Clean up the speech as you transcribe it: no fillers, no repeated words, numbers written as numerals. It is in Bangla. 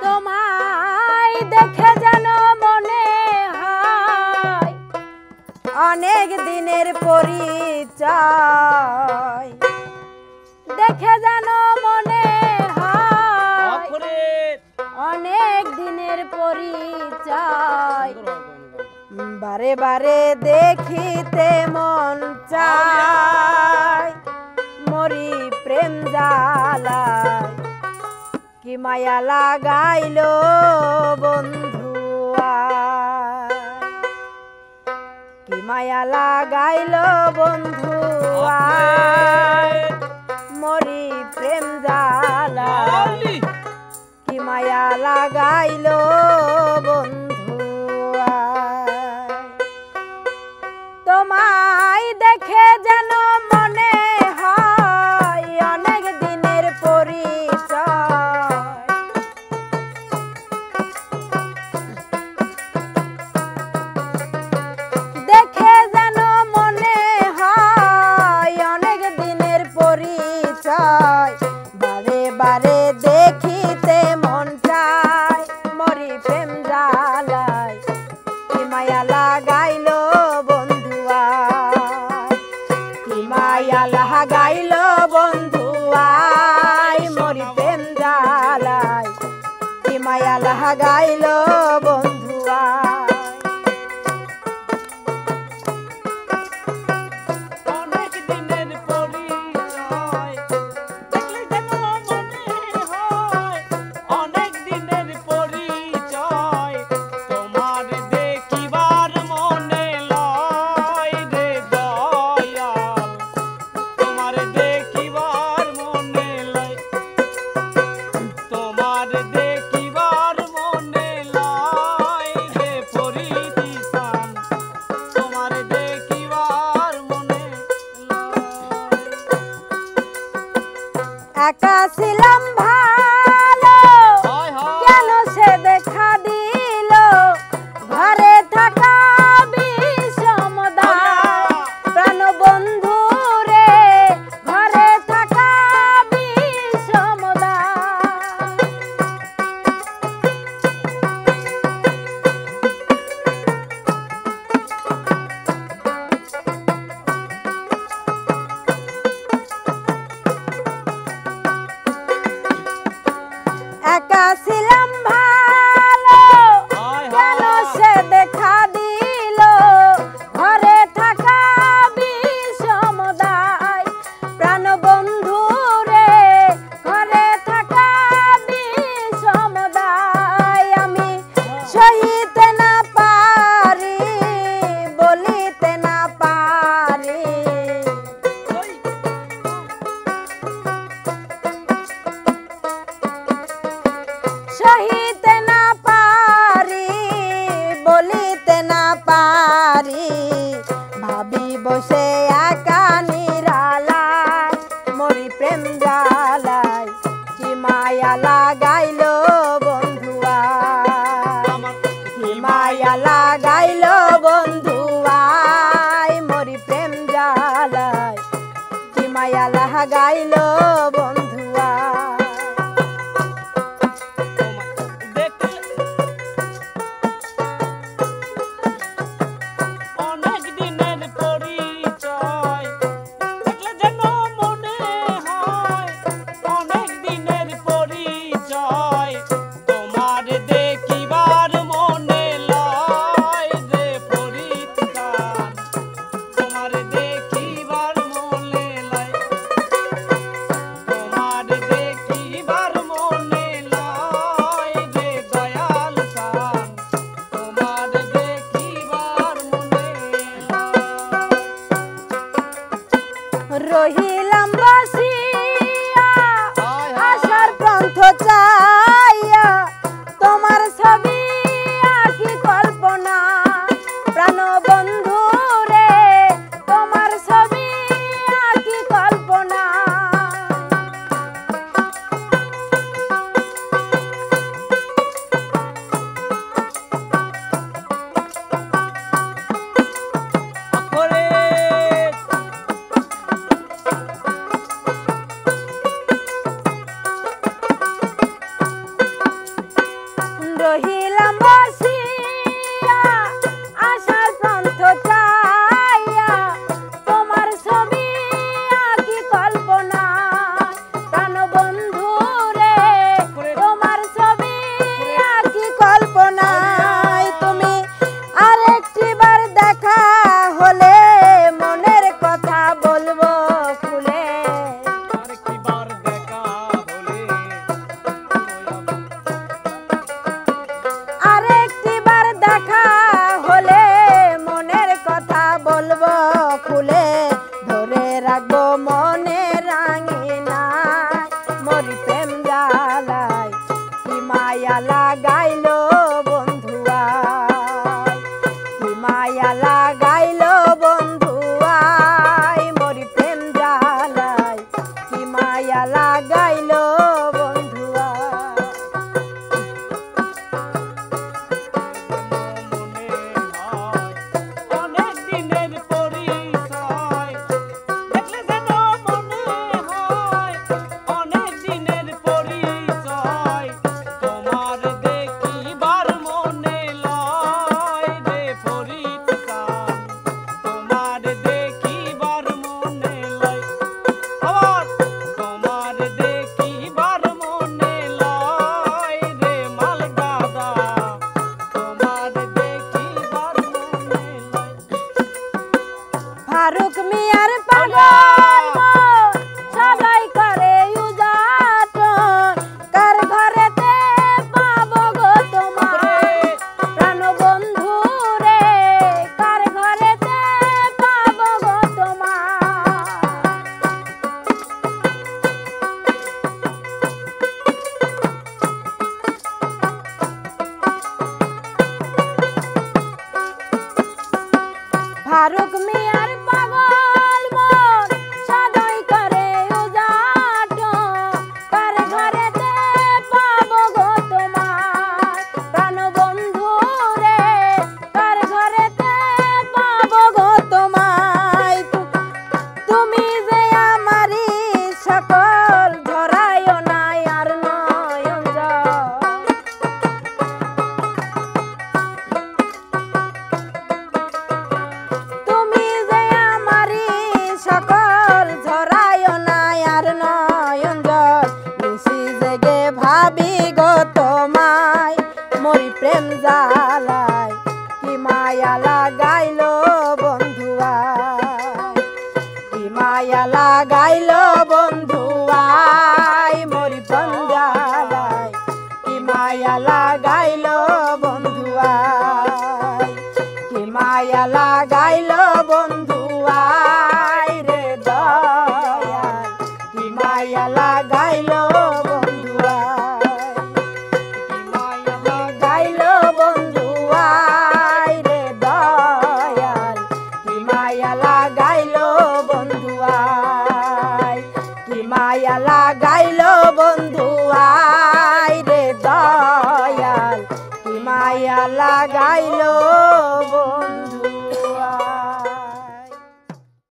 তোমায় দেখে যেন মনে হয় অনেক দিনের পরিচয়, দেখে যেন মনে হয় অনেক দিনের পরিচয়, বারে বারে দেখিতে মন চায়, মরি প্রেম জ্বালায়, কি মায়া লাগাইলো বন্ধু আয়, কি মায়া লাগাইলো বন্ধু আয়, মরি প্রেম জ্বালায়, কি মায়া লাগাইলো বন্ধু আয়। তোমায় দেখে যেন মনে হয় অনেক দিনের পরিচয়, দেখে যেন মনে হয় অনেক দিনের পরিচয়, বারে বারে দেখিতে মন চায়, মরি প্রেম জ্বালায়, কি মায়া লাগাইলো বন্ধু আয়, কি মায়া লাগাইলো বন্ধু আয়, মরি প্রেম জ্বালায়, কি মায়া লাগাইলো বন্ধু আয়। একা ছিলাম ভালো কেন সে দেখা দিল, ঘরে থাকা বিষমদায়, প্রাণ বন্ধু রে ঘরে থাকা বিষমদায়, একা ছিলাম ভালো কেন সে দেখা দিল, ঘরে থাকা বিষমদায়, প্রাণ বন্ধু রে ঘরে থাকা বিষমদায়, আমি সহিতে না পারি বলিতে না পারি, সহিতে না পারি বলিতে না পারি, ভাবি বসে একা নিরালায়, মরি প্রেম জ্বালায়, কি মায়া লাগাইলো বন্ধু আয়, কি মায়া লাগাইলো বন্ধু আয়, মরি প্রেম জ্বালায়, কি মায়া লাগাইলো বন্ধু আয়। রহিলাম বসিয়া আশার পন্থ চাইয়া, তোমার ছবি আঁকি কল্পনা, প্রাণ বন্ধু রে তোমার ছবি আঁকি কল্পনা, মায়া লাগাইলো বন্ধুয়া ফারুক মিয়ার পাগল সবাই করে উজাটন কার ঘরেতে পাবো গো তোমার প্রাণ বন্ধু রে কার ঘরেতে পাবো গো তোমার ফারুক মিয়ার পাগল মন সদাই করে উজাটন কার ঘরেতে পাবো গো তোমার প্রাণ বন্ধু রে কার ঘরেতে পাবো গো তোমায় তুমি যে আমারই সকল ধরায়ও না আর নয়ন তুমি যে আমারই সকল ঝরায়ও না আর নয়ন জল নিশি জেগে ভাবি গো তোমায় মরি প্রেম জ্বালায় কি মায়া লাগাইলো বন্ধুয়া কি মায়া লাগাইলো বন্ধুয়াই মরি প্রেম জ্বালায় কি মায়া লাগাইলো বন্ধুয়াই কি মায়া লাগাইলো বন্ধুয়াই রে দয়াল কি মায়া লাগাইলো বন্ধুয়াই কি মায়া লাগাইলো বন্ধুয়াই রে দয়াল কি মায়া লাগাইলো বন্ধুয়াই কি মায়া লাগাইলো বন্ধুয়াই রে দয়াল কি মায়া লাগাইলো বন্ধু